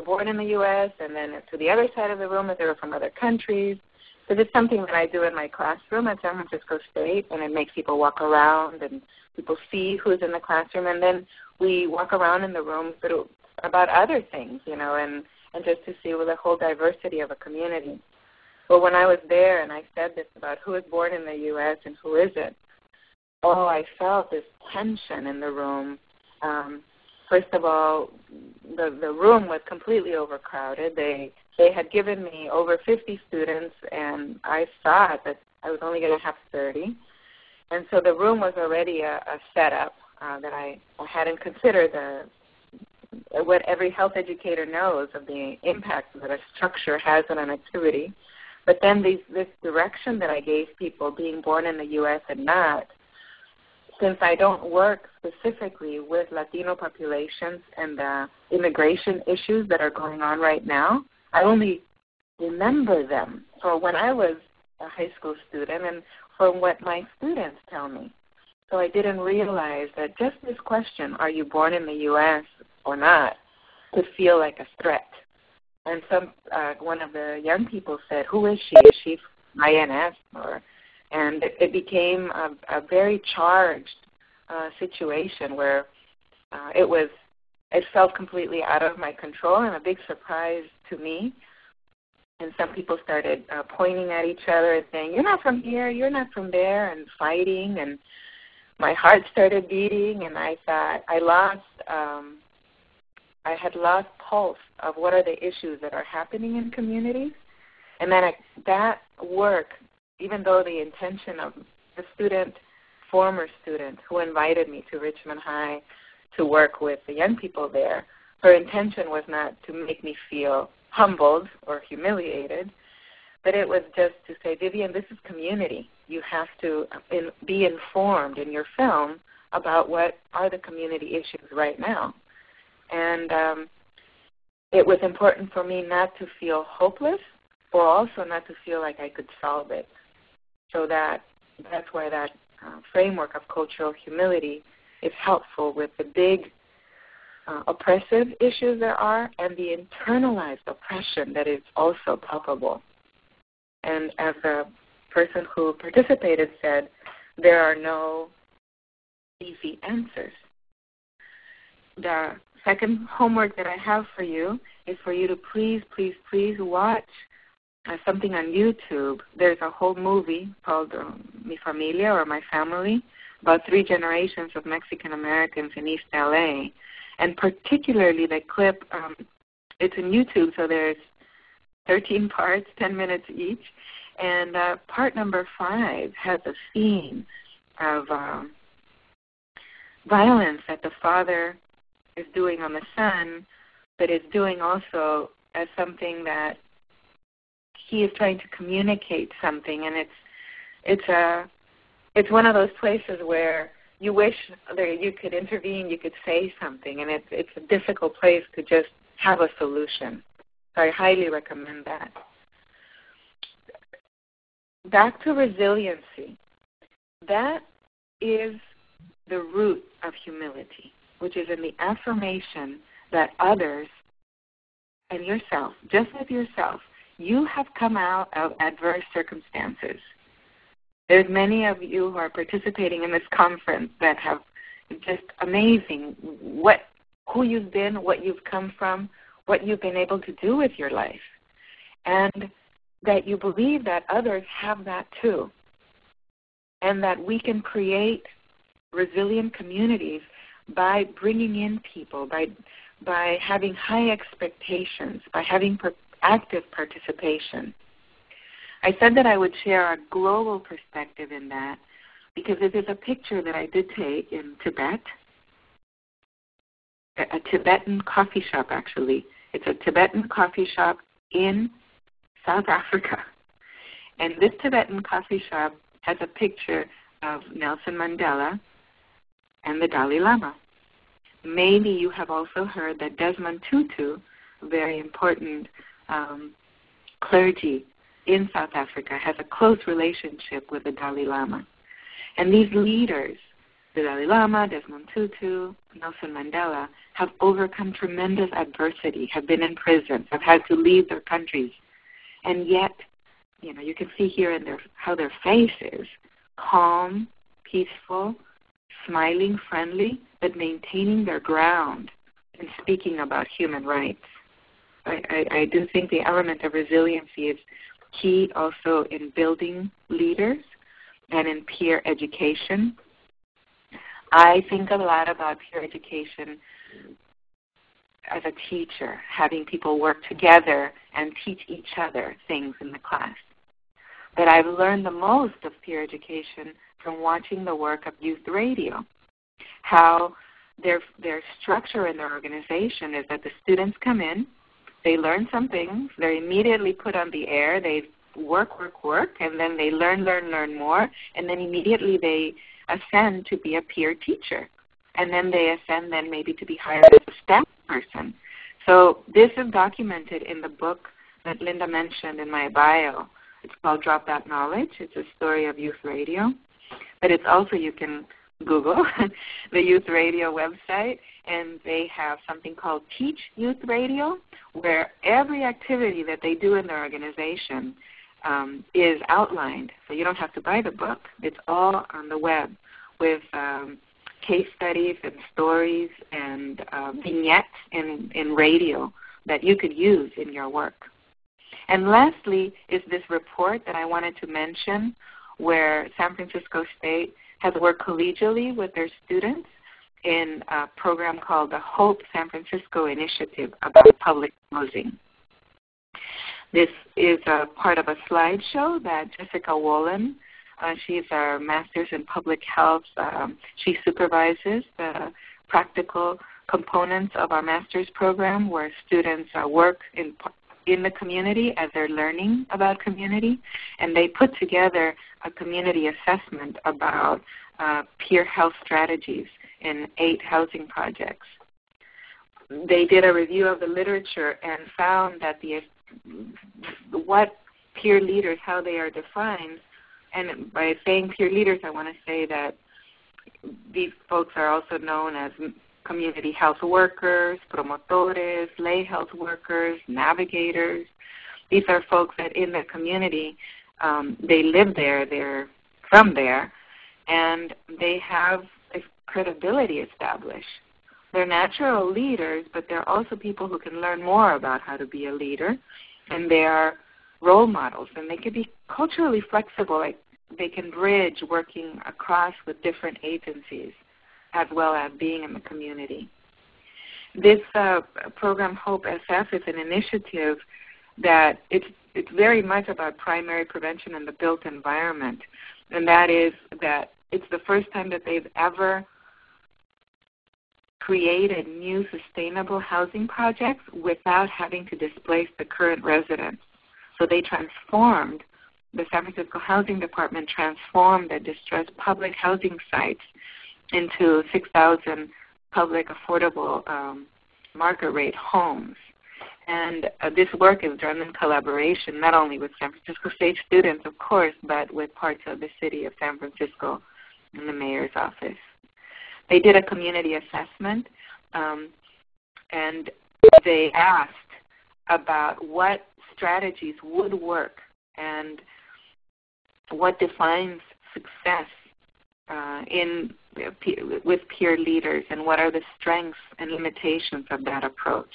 born in the U.S., and then to the other side of the room if they were from other countries. So it's something that I do in my classroom at San Francisco State, and it makes people walk around and people see who's in the classroom, and then we walk around in the room about other things, and just to see the whole diversity of a community. But when I was there and I said this about who is born in the U.S. and who isn't, I felt this tension in the room. First of all, the room was completely overcrowded. They had given me over 50 students, and I thought that I was only going to have 30. And so the room was already a setup that I hadn't considered what every health educator knows of the impact that a structure has on an activity. But then this direction that I gave people, being born in the U.S. and not, since I don't work specifically with Latino populations and the immigration issues that are going on right now, I only remember them for when I was a high school student and from what my students tell me. So I didn't realize that just this question, are you born in the U.S. or not, could feel like a threat. And one of the young people said, who is she? Is she INS? And it became a very charged situation where it felt completely out of my control and a big surprise to me. And some people started pointing at each other and saying, you're not from here, you're not from there, and fighting. And my heart started beating, and I thought I had lost pulse of what are the issues that are happening in communities. And then that work, even though the intention of the former student who invited me to Richmond High to work with the young people there, her intention was not to make me feel humbled or humiliated, but it was just to say, Vivian, this is community. You have to be informed in your film about what are the community issues right now. And it was important for me not to feel hopeless or also not to feel like I could solve it. So that's why that framework of cultural humility is helpful with the big oppressive issues there are and the internalized oppression that is also palpable. And as a person who participated said, there are no easy answers. The second homework that I have for you is for you to please, please, please watch something on YouTube. There's a whole movie called Mi Familia, or My Family, about 3 generations of Mexican Americans in East LA. And particularly the clip, it's on YouTube, so there's 13 parts, 10 minutes each. And part number 5 has a scene of violence that the father is doing on the son, but is doing also as something that he is trying to communicate something. And it's one of those places where you wish that you could intervene, you could say something, and it's a difficult place to just have a solution. So I highly recommend that. Back to resiliency. That is the root of humility, which is in the affirmation that others and yourself, just as yourself, you have come out of adverse circumstances. There's many of you who are participating in this conference that have just amazing who you've been, what you've come from, what you've been able to do with your life, and that you believe that others have that too, and that we can create resilient communities by bringing in people, by having high expectations, by having active participation. I said that I would share a global perspective in that because it is a picture that I did take in Tibet, a Tibetan coffee shop actually. It's a Tibetan coffee shop in South Africa. And this Tibetan coffee shop has a picture of Nelson Mandela and the Dalai Lama. Maybe you have also heard that Desmond Tutu, a very important clergy in South Africa, has a close relationship with the Dalai Lama. And these leaders, the Dalai Lama, Desmond Tutu, Nelson Mandela, have overcome tremendous adversity, have been in prison, have had to leave their countries. And yet, you can see here in how their face is calm, peaceful, smiling, friendly, but maintaining their ground and speaking about human rights. I do think the element of resiliency is key also in building leaders and in peer education. I think a lot about peer education as a teacher, having people work together and teach each other things in the class. But I've learned the most of peer education from watching the work of youth radio, how their structure in their organization is that the students come in, they learn some things, they're immediately put on the air, they work, and then they learn more, and then immediately they ascend to be a peer teacher. And then they ascend then maybe to be hired as a staff person. So this is documented in the book that Linda mentioned in my bio. It's called Drop That Knowledge. It's a story of youth radio. But it's also, you can Google the youth radio website, and they have something called Teach Youth Radio, where every activity that they do in their organization is outlined. So you don't have to buy the book. It's all on the web with case studies and stories and vignettes in radio that you could use in your work. And lastly is this report that I wanted to mention, where San Francisco State has worked collegially with their students in a program called the Hope San Francisco Initiative about public housing. This is a part of a slideshow that Jessica Wolin, she's our master's in public health. She supervises the practical components of our master's program, where students work in the community as they're learning about community, and they put together a community assessment about peer health strategies in 8 housing projects. They did a review of the literature and found that what peer leaders, how they are defined, and by saying peer leaders, I want to say that these folks are also known as community health workers, promotores, lay health workers, navigators. These are folks that in the community, they live there, they're from there, and they have a credibility established. They're natural leaders, but they're also people who can learn more about how to be a leader, and they are role models, and they can be culturally flexible. Like they can bridge working across with different agencies as well as being in the community. This program, Hope SF, is an initiative that it's very much about primary prevention in the built environment, and that is that it's the first time that they've ever created new sustainable housing projects without having to displace the current residents. So they transformed, the San Francisco Housing Department transformed the distressed public housing sites into 6,000 public affordable market rate homes. And this work is done in collaboration not only with San Francisco State students, of course, but with parts of the city of San Francisco and the mayor's office. They did a community assessment, and they asked about what strategies would work and what defines success with peer leaders, and what are the strengths and limitations of that approach.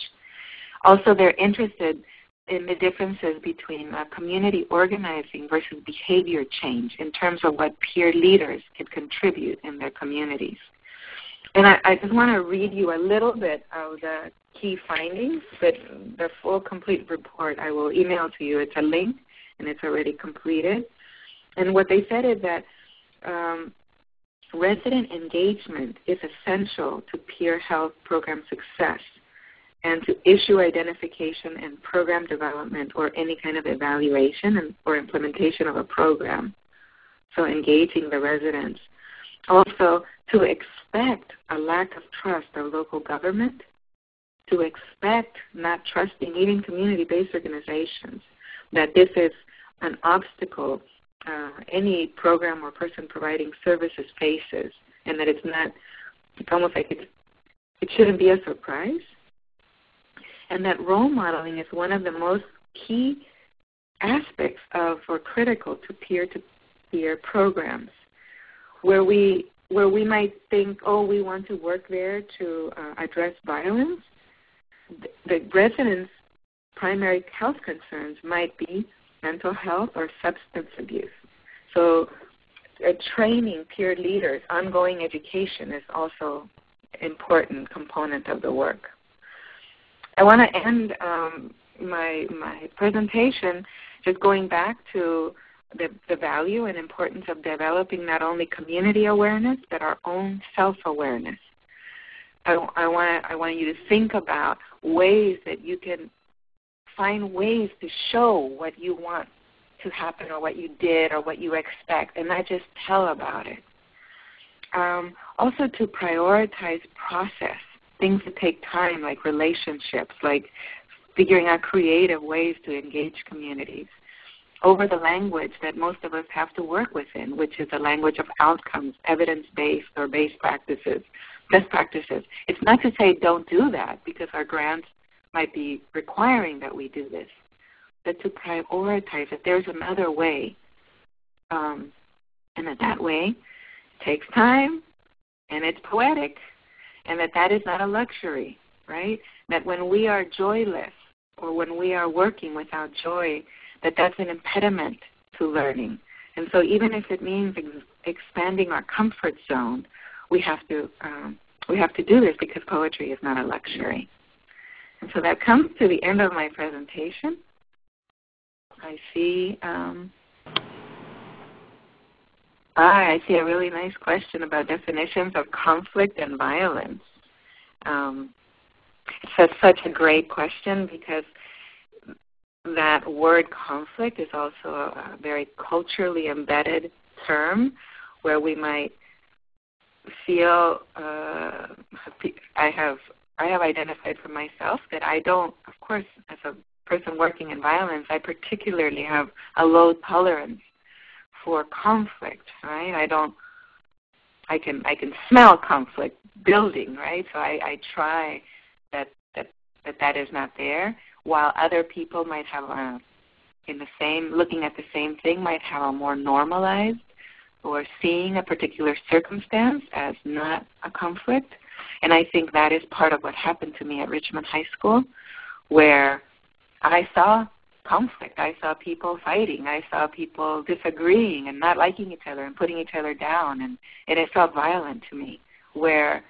Also, they're interested in the differences between community organizing versus behavior change in terms of what peer leaders can contribute in their communities. And I just want to read you a little bit of the key findings, but the full complete report I will email to you. It's a link, and it's already completed. And what they said is that resident engagement is essential to peer health program success and to issue identification and program development or any kind of evaluation or implementation of a program. So engaging the residents. Also, to expect a lack of trust of local government, to expect not trusting even community-based organizations, that this is an obstacle any program or person providing services faces, and that it's almost like it shouldn't be a surprise. And that role modeling is one of the most key aspects or critical to peer-to-peer programs, where we might think, oh, we want to work there to address violence. The residents' primary health concerns might be mental health or substance abuse. So training peer leaders, ongoing education is also an important component of the work. I want to end my presentation just going back to the value and importance of developing not only community awareness, but our own self-awareness. I want you to think about ways that you can find ways to show what you want to happen or what you did or what you expect, and not just tell about it. Also to prioritize process, things that take time, like relationships, like figuring out creative ways to engage communities, over the language that most of us have to work within, which is the language of outcomes, evidence-based or best practices. It's not to say don't do that, because our grants might be requiring that we do this, but to prioritize that there's another way, and that way takes time, and it's poetic, and that is not a luxury, right? That when we are joyless or when we are working without joy, that's an impediment to learning. And so even if it means expanding our comfort zone, we have to do this, because poetry is not a luxury. And so that comes to the end of my presentation. I see I see a really nice question about definitions of conflict and violence. It's such a great question, because that word conflict is also a very culturally embedded term, where we might feel, I have identified for myself that I don't, of course, as a person working in violence, I particularly have a low tolerance for conflict, right? I can smell conflict building, right? So I try that is not there, while other people might have looking at the same thing, might have a more normalized or seeing a particular circumstance as not a conflict. And I think that is part of what happened to me at Richmond High School, where I saw conflict. I saw people fighting. I saw people disagreeing and not liking each other and putting each other down. And it felt violent to me, where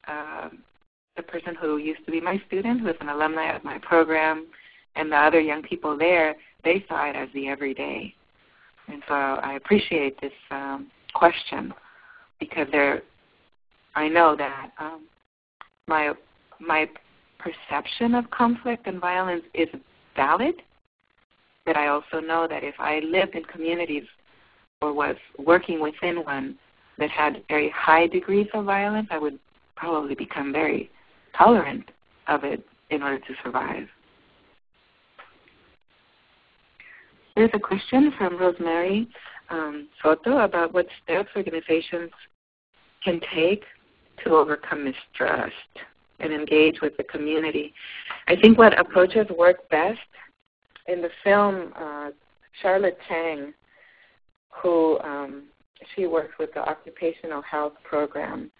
the person who used to be my student, who was an alumni of my program, and the other young people there, they saw it as the everyday. And so I appreciate this question, because I know that my perception of conflict and violence is valid, but I also know that if I lived in communities or was working within one that had very high degrees of violence, I would probably become very tolerant of it in order to survive. There's a question from Rosemary Soto about what steps organizations can take to overcome mistrust and engage with the community. I think what approaches work best in the film, Charlotte Chang, who she works with the occupational health program,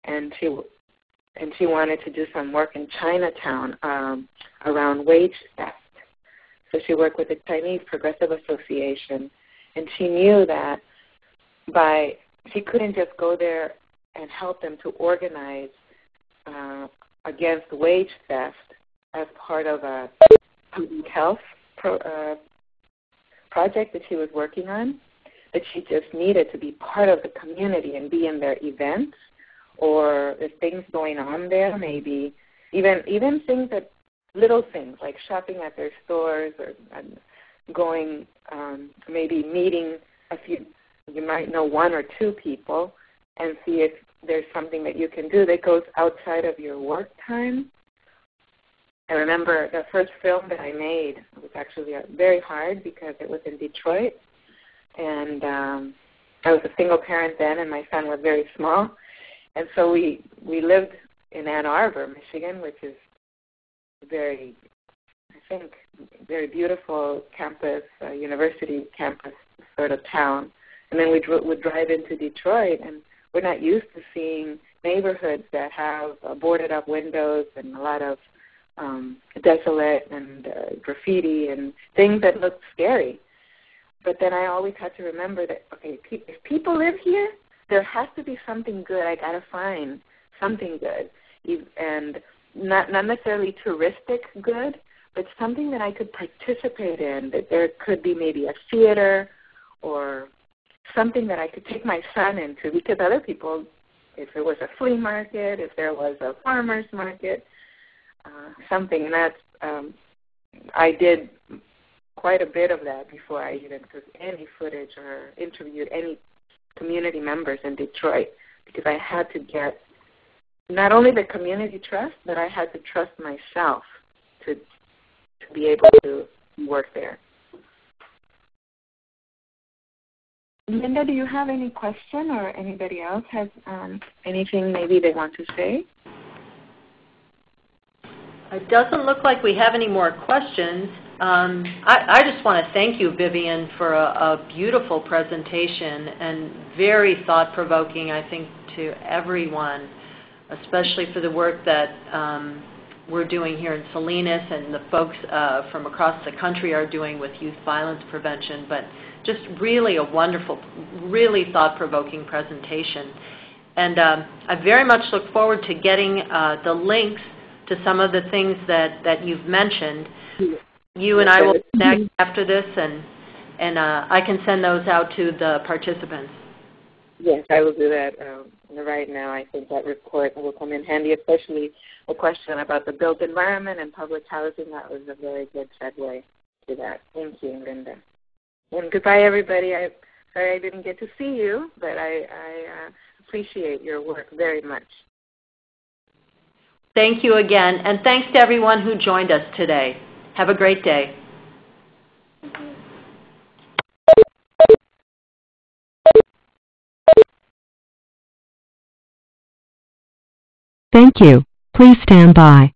and she wanted to do some work in Chinatown around wage theft. So she worked with the Chinese Progressive Association, and she knew that she couldn't just go there and help them to organize against wage theft as part of a public health project that she was working on, that she just needed to be part of the community and be in their events, or the things going on there, maybe even things that, little things like shopping at their stores, or going, maybe meeting a few, you might know one or two people, and see if there's something that you can do that goes outside of your work time. I remember the first film that I made was actually very hard, because it was in Detroit, and I was a single parent then, and my son was very small. And so we lived in Ann Arbor, Michigan, which is very beautiful campus, university campus sort of town. And then we would drive into Detroit, and we're not used to seeing neighborhoods that have boarded up windows and a lot of desolate and graffiti and things that look scary. But then I always had to remember that, okay, if people live here, there has to be something good. I got to find something good. And not necessarily touristic good, but something that I could participate in, that there could be maybe a theater or something that I could take my son into, because other people, if it was a flea market, if there was a farmer's market, something, and that's, I did quite a bit of that before I even took any footage or interviewed any community members in Detroit, because I had to get not only the community trust, but I had to trust myself to be able to work there. Linda, do you have any question, or anybody else has anything maybe they want to say? It doesn't look like we have any more questions. I just want to thank you, Vivian, for a beautiful presentation and very thought-provoking, I think, to everyone, especially for the work that we're doing here in Salinas and the folks from across the country are doing with youth violence prevention, but just really a wonderful, really thought-provoking presentation. And I very much look forward to getting the links to some of the things that you've mentioned. You and I will connect after this, and I can send those out to the participants. Yes, I will do that right now. I think that report will come in handy, especially a question about the built environment and public housing. That was a very good segue to that. Thank you, Linda. And goodbye, everybody. Sorry I didn't get to see you, but I appreciate your work very much. Thank you again, and thanks to everyone who joined us today. Have a great day. Thank you. Please stand by.